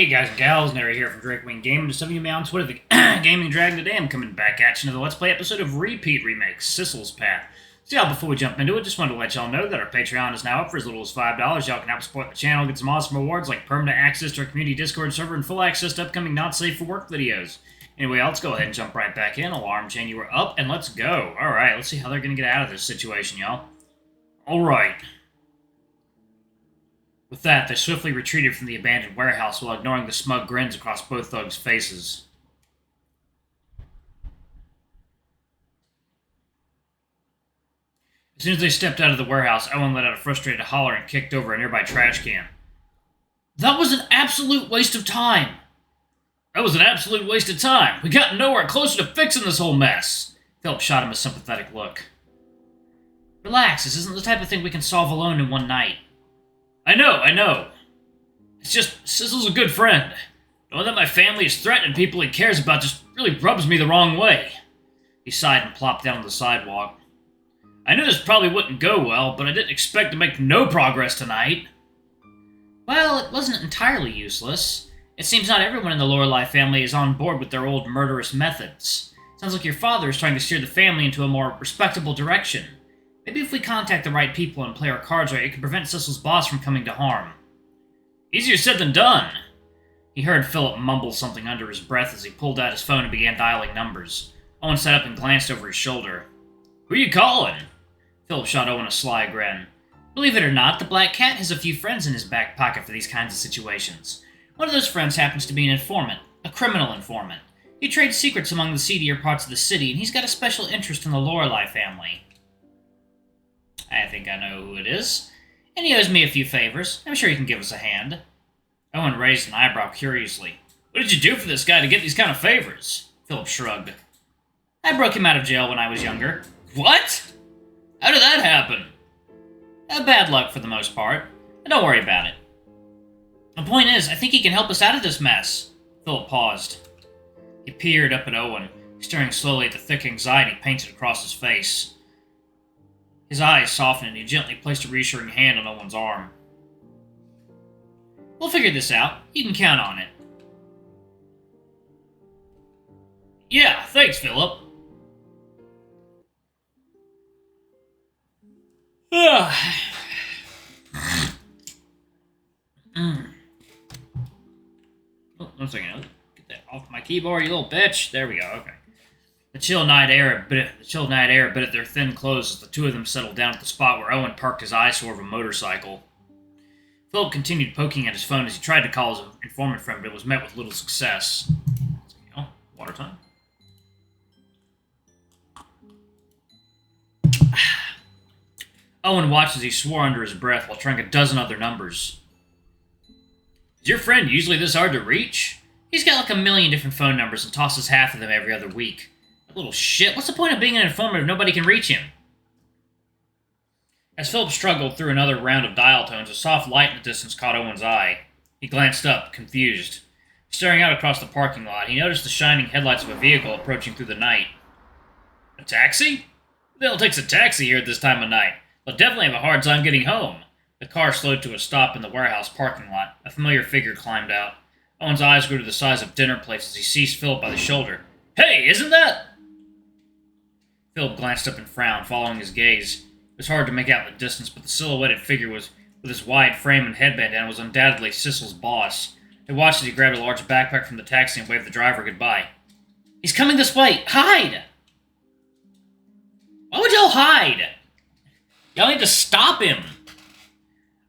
Hey guys and gals, Nary here from Drake Wing Gaming. To some of you may on Twitter, the Gaming Dragon. Today I'm coming back at you another Let's Play episode of Remake, Sissel's Path. So y'all, before we jump into it, just wanted to let y'all know that our Patreon is now up for as little as $5. Y'all can help support the channel, get some awesome rewards like permanent access to our community Discord server and full access to upcoming not safe for work videos. Anyway, let's go ahead and jump right back in. Alarm chain, you were up, and let's go. Alright, let's see how they're going to get out of this situation, y'all. Alright. With that, they swiftly retreated from the abandoned warehouse while ignoring the smug grins across both thugs' faces. As soon as they stepped out of the warehouse, Owen let out a frustrated holler and kicked over a nearby trash can. That was an absolute waste of time! That was an absolute waste of time! We got nowhere closer to fixing this whole mess! Phillip shot him a sympathetic look. Relax, this isn't the type of thing we can solve alone in one night. I know. It's just, Sissel's a good friend. Knowing that my family is threatening people he cares about just really rubs me the wrong way. He sighed and plopped down on the sidewalk. I knew this probably wouldn't go well, but I didn't expect to make no progress tonight. Well, it wasn't entirely useless. It seems not everyone in the Lorelei family is on board with their old murderous methods. Sounds like your father is trying to steer the family into a more respectable direction. Maybe if we contact the right people and play our cards right, it could prevent Sissel's boss from coming to harm. Easier said than done. He heard Phillip mumble something under his breath as he pulled out his phone and began dialing numbers. Owen sat up and glanced over his shoulder. Who are you calling? Phillip shot Owen a sly grin. Believe it or not, the Black Cat has a few friends in his back pocket for these kinds of situations. One of those friends happens to be an informant, a criminal informant. He trades secrets among the seedier parts of the city, and he's got a special interest in the Lorelei family. I think I know who it is. And he owes me a few favors. I'm sure he can give us a hand. Owen raised an eyebrow curiously. What did you do for this guy to get these kind of favors? Phillip shrugged. I broke him out of jail when I was younger. What? How did that happen? Bad luck for the most part. Don't worry about it. The point is, I think he can help us out of this mess. Phillip paused. He peered up at Owen, staring slowly at the thick anxiety painted across his face. His eyes softened and he gently placed a reassuring hand on Owen's arm. We'll figure this out. You can count on it. Yeah, thanks, Phillip. Oh, 1 second. Get that off my keyboard, you little bitch. There we go, okay. The chill night air bit at their thin clothes as the two of them settled down at the spot where Owen parked his eyesore of a motorcycle. Phillip continued poking at his phone as he tried to call his informant friend, but was met with little success. Water time. Owen watched as he swore under his breath while trying a dozen other numbers. Is your friend usually this hard to reach? He's got like 1 million different phone numbers and tosses half of them every other week. Little shit, what's the point of being an informant if nobody can reach him? As Phillip struggled through another round of dial tones, a soft light in the distance caught Owen's eye. He glanced up, confused. Staring out across the parking lot, he noticed the shining headlights of a vehicle approaching through the night. A taxi? Who the hell takes a taxi here at this time of night? They'll definitely have a hard time getting home. The car slowed to a stop in the warehouse parking lot. A familiar figure climbed out. Owen's eyes grew to the size of dinner plates as he seized Phillip by the shoulder. Hey, isn't that... Phillip glanced up and frowned, following his gaze. It was hard to make out in the distance, but the silhouetted figure with his wide frame and headband down was undoubtedly Sissel's boss. They watched as he grabbed a large backpack from the taxi and waved the driver goodbye. He's coming this way! Hide! Why would y'all hide? Y'all need to stop him!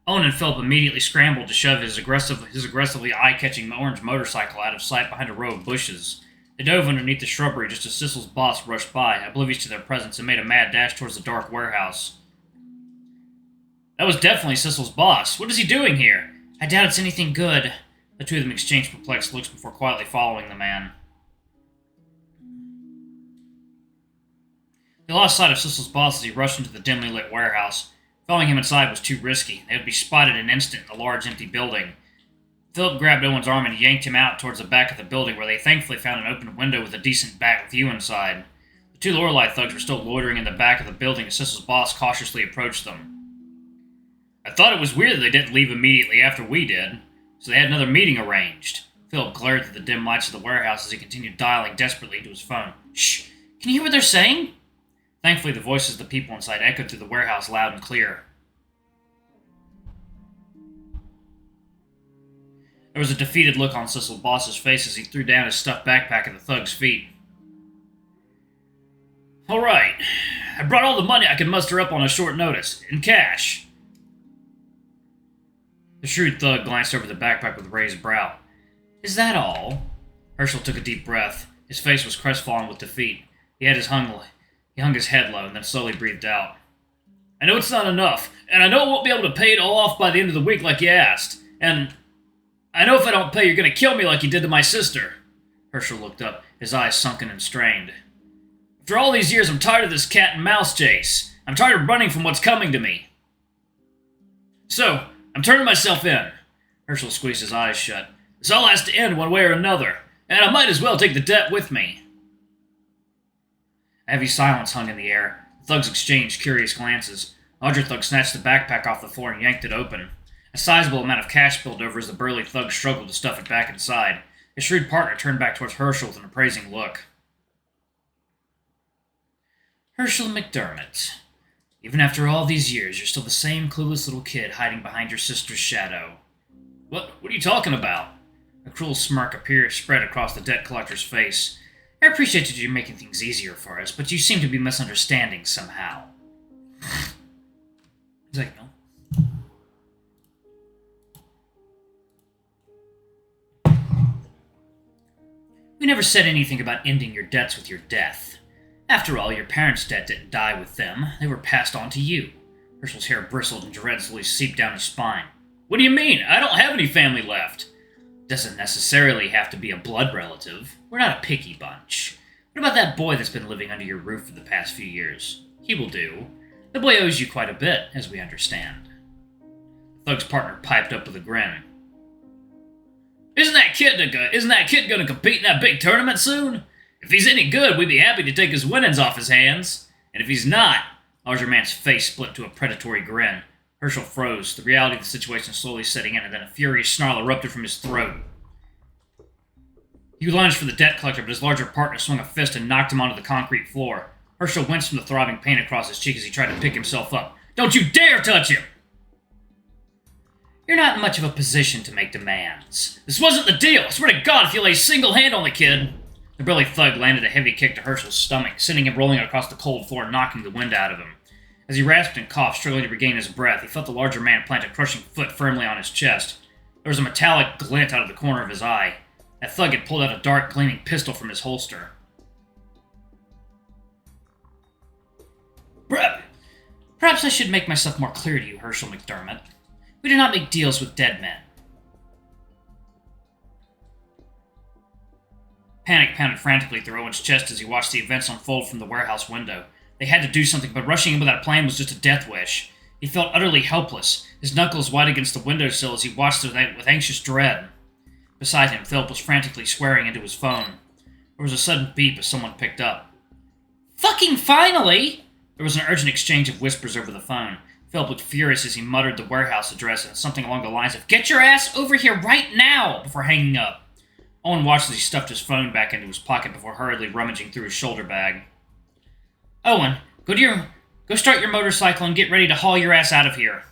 Owen and Phillip immediately scrambled to shove his aggressively eye-catching orange motorcycle out of sight behind a row of bushes. They dove underneath the shrubbery just as Sissel's boss rushed by, oblivious to their presence, and made a mad dash towards the dark warehouse. That was definitely Sissel's boss. What is he doing here? I doubt it's anything good. The two of them exchanged perplexed looks before quietly following the man. They lost sight of Sissel's boss as he rushed into the dimly lit warehouse. Following him inside was too risky. They would be spotted in an instant in the large empty building. Phillip grabbed Owen's arm and yanked him out towards the back of the building, where they thankfully found an open window with a decent back view inside. The two Lorelei thugs were still loitering in the back of the building as Sissel's boss cautiously approached them. I thought it was weird that they didn't leave immediately after we did. So they had another meeting arranged. Phillip glared through the dim lights of the warehouse as he continued dialing desperately into his phone. Shh! Can you hear what they're saying? Thankfully, the voices of the people inside echoed through the warehouse loud and clear. There was a defeated look on Cecil's boss's face as he threw down his stuffed backpack at the thug's feet. Alright, I brought all the money I could muster up on a short notice, in cash. The shrewd thug glanced over the backpack with a raised brow. Is that all? Hershel took a deep breath. His face was crestfallen with defeat. He hung his head low and then slowly breathed out. I know it's not enough, and I know I won't be able to pay it all off by the end of the week like you asked, and I know if I don't pay, you're going to kill me like you did to my sister. Hershel looked up, his eyes sunken and strained. After all these years, I'm tired of this cat and mouse chase. I'm tired of running from what's coming to me. So, I'm turning myself in. Hershel squeezed his eyes shut. This all has to end one way or another, and I might as well take the debt with me. A heavy silence hung in the air. The thugs exchanged curious glances. The larger thug snatched the backpack off the floor and yanked it open. A sizable amount of cash spilled over as the burly thug struggled to stuff it back inside. His shrewd partner turned back towards Hershel with an appraising look. Hershel McDermott, even after all these years, you're still the same clueless little kid hiding behind your sister's shadow. What are you talking about? A cruel smirk spread across the debt collector's face. I appreciate that you're making things easier for us, but you seem to be misunderstanding somehow. He's like, no. We never said anything about ending your debts with your death. After all, your parents' debt didn't die with them. They were passed on to you. Hershel's hair bristled and dread slowly seeped down his spine. What do you mean? I don't have any family left. Doesn't necessarily have to be a blood relative. We're not a picky bunch. What about that boy that's been living under your roof for the past few years? He will do. The boy owes you quite a bit, as we understand. The thug's partner piped up with a grin. Isn't that kid going to compete in that big tournament soon? If he's any good, we'd be happy to take his winnings off his hands. And if he's not... The larger man's face split to a predatory grin. Hershel froze, the reality of the situation slowly setting in, and then a furious snarl erupted from his throat. He lunged for the debt collector, but his larger partner swung a fist and knocked him onto the concrete floor. Hershel winced from the throbbing pain across his cheek as he tried to pick himself up. Don't you dare touch him! You're not in much of a position to make demands. This wasn't the deal! I swear to God, if you lay a single hand on the kid... The burly thug landed a heavy kick to Hershel's stomach, sending him rolling across the cold floor and knocking the wind out of him. As he rasped and coughed, struggling to regain his breath, he felt the larger man plant a crushing foot firmly on his chest. There was a metallic glint out of the corner of his eye. That thug had pulled out a dark, gleaming pistol from his holster. Perhaps I should make myself more clear to you, Hershel McDermott. We do not make deals with dead men. Panic pounded frantically through Owen's chest as he watched the events unfold from the warehouse window. They had to do something, but rushing in without a plan was just a death wish. He felt utterly helpless, his knuckles white against the windowsill as he watched with anxious dread. Beside him, Phillip was frantically swearing into his phone. There was a sudden beep as someone picked up. Fucking finally! There was an urgent exchange of whispers over the phone. Phillip looked furious as he muttered the warehouse address and something along the lines of, "Get your ass over here right now!" before hanging up. Owen watched as he stuffed his phone back into his pocket before hurriedly rummaging through his shoulder bag. Owen, go start your motorcycle and get ready to haul your ass out of here.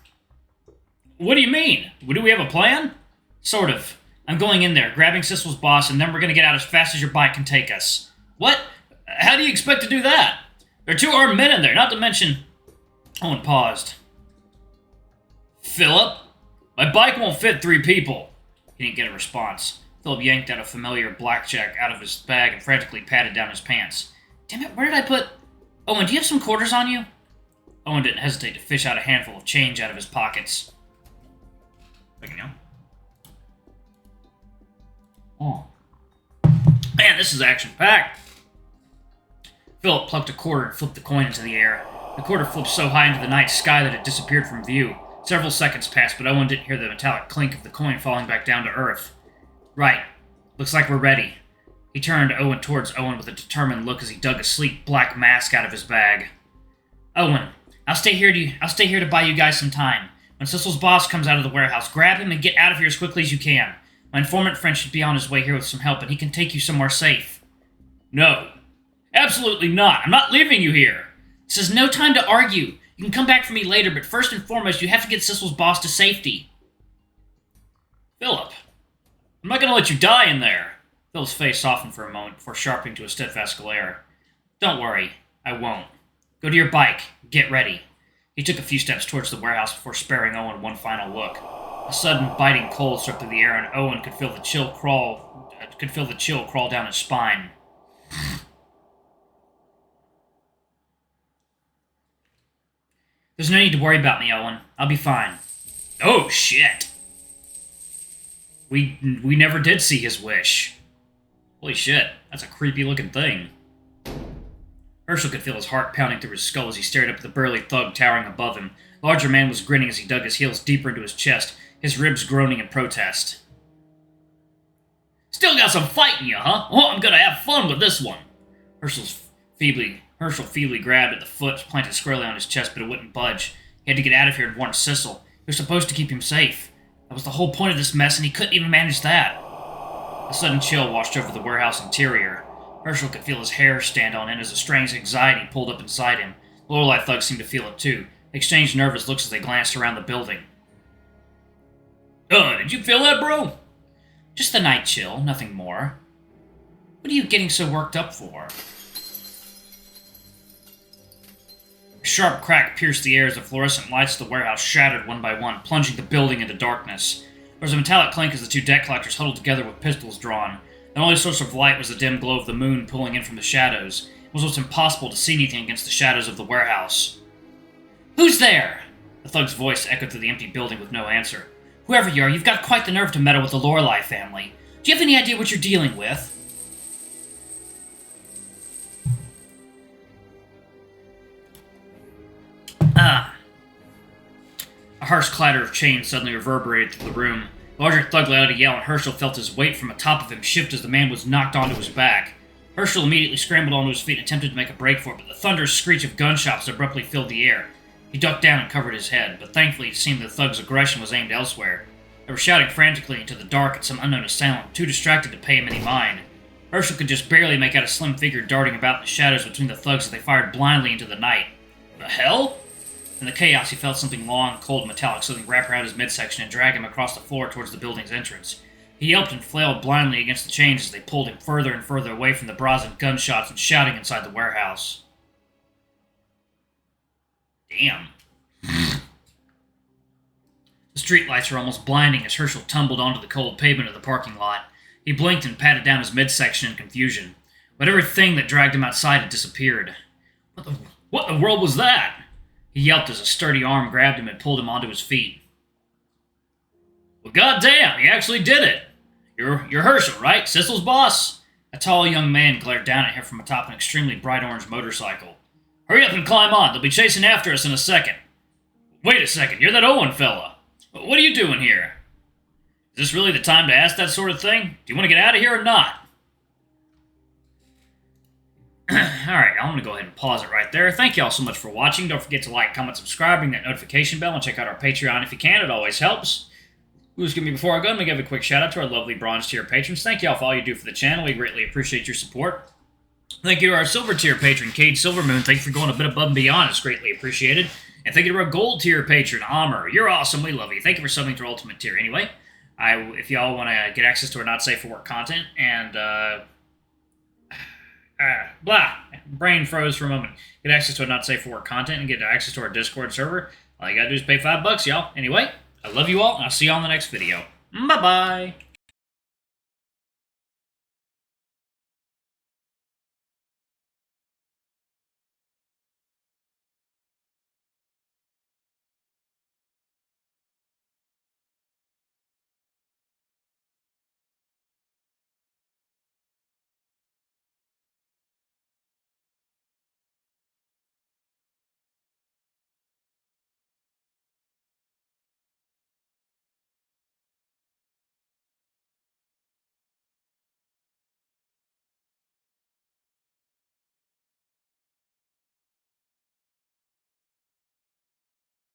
What do you mean? Do we have a plan? Sort of. I'm going in there, grabbing Cecil's boss, and then we're going to get out as fast as your bike can take us. What? How do you expect to do that? There are 2 armed men in there, not to mention... Owen paused. Phillip? My bike won't fit 3 people. He didn't get a response. Phillip yanked out a familiar blackjack out of his bag and frantically patted down his pants. Damn it, where did I put... Owen, do you have some quarters on you? Owen didn't hesitate to fish out a handful of change out of his pockets. Like, Oh. Man, this is action-packed. Phillip plucked a quarter and flipped the coin into the air. The quarter flipped so high into the night sky that it disappeared from view. Several seconds passed, but Owen didn't hear the metallic clink of the coin falling back down to earth. Right. Looks like we're ready. He turned towards Owen with a determined look as he dug a sleek black mask out of his bag. Owen, I'll stay here to buy you guys some time. When Sissel's boss comes out of the warehouse, grab him and get out of here as quickly as you can. My informant friend should be on his way here with some help, and he can take you somewhere safe. No. Absolutely not. I'm not leaving you here. This is no time to argue. You can come back for me later, but first and foremost, you have to get Sissel's boss to safety. Phillip, I'm not going to let you die in there. Philip's face softened for a moment before sharpening to a steadfast glare. Don't worry. I won't. Go to your bike. Get ready. He took a few steps towards the warehouse before sparing Owen one final look. A sudden, biting cold swept through the air, and Owen could feel the chill crawl down his spine. There's no need to worry about me, Owen. I'll be fine. Oh, shit. We never did see his wish. Holy shit, that's a creepy-looking thing. Hershel could feel his heart pounding through his skull as he stared up at the burly thug towering above him. The larger man was grinning as he dug his heels deeper into his chest, his ribs groaning in protest. Still got some fight in you, huh? Oh, I'm gonna have fun with this one. Hershel feebly grabbed at the foot, planted squarely on his chest, but it wouldn't budge. He had to get out of here and warn Sissel. He was supposed to keep him safe. That was the whole point of this mess, and he couldn't even manage that. A sudden chill washed over the warehouse interior. Hershel could feel his hair stand on end as a strange anxiety pulled up inside him. The Lorelei thugs seemed to feel it too. They exchanged nervous looks as they glanced around the building. Did you feel that, bro? Just the night chill, nothing more. What are you getting so worked up for? A sharp crack pierced the air as the fluorescent lights of the warehouse shattered one by one, plunging the building into darkness. There was a metallic clink as the two debt collectors huddled together with pistols drawn. The only source of light was the dim glow of the moon pulling in from the shadows. It was almost impossible to see anything against the shadows of the warehouse. Who's there? The thug's voice echoed through the empty building with no answer. Whoever you are, you've got quite the nerve to meddle with the Lorelei family. Do you have any idea what you're dealing with? A harsh clatter of chains suddenly reverberated through the room. The larger thug let out a yell, and Hershel felt his weight from atop of him shift as the man was knocked onto his back. Hershel immediately scrambled onto his feet and attempted to make a break for it, but the thunderous screech of gunshots abruptly filled the air. He ducked down and covered his head, but thankfully it seemed the thug's aggression was aimed elsewhere. They were shouting frantically into the dark at some unknown assailant, too distracted to pay him any mind. Hershel could just barely make out a slim figure darting about in the shadows between the thugs as they fired blindly into the night. The hell? In the chaos, he felt something long, cold, and metallic suddenly wrap around his midsection and drag him across the floor towards the building's entrance. He yelped and flailed blindly against the chains as they pulled him further and further away from the brazen gunshots and shouting inside the warehouse. Damn. The streetlights were almost blinding as Hershel tumbled onto the cold pavement of the parking lot. He blinked and patted down his midsection in confusion. Whatever thing that dragged him outside had disappeared. What in the world was that? He yelped as a sturdy arm grabbed him and pulled him onto his feet. Well, goddamn, he actually did it. You're Hershel, right? Sissel's boss? A tall young man glared down at him from atop an extremely bright orange motorcycle. Hurry up and climb on. They'll be chasing after us in a second. Wait a second, you're that Owen fella. What are you doing here? Is this really the time to ask that sort of thing? Do you want to get out of here or not? Alright, I'm going to go ahead and pause it right there. Thank you all so much for watching. Don't forget to like, comment, subscribe, ring that notification bell, and check out our Patreon if you can. It always helps. Before I go, I'm going to give a quick shout out to our lovely bronze tier patrons. Thank you all for all you do for the channel. We greatly appreciate your support. Thank you to our silver tier patron, Cade Silvermoon. Thank you for going a bit above and beyond. It's greatly appreciated. And thank you to our gold tier patron, Amr. You're awesome. We love you. Thank you for subbing to our ultimate tier. Anyway, if y'all want to get access to our not safe for work content and brain froze for a moment. Get access to our not safe for work content and get access to our Discord server. All you gotta do is pay $5, y'all. Anyway, I love you all, and I'll see you all in the next video. Bye-bye.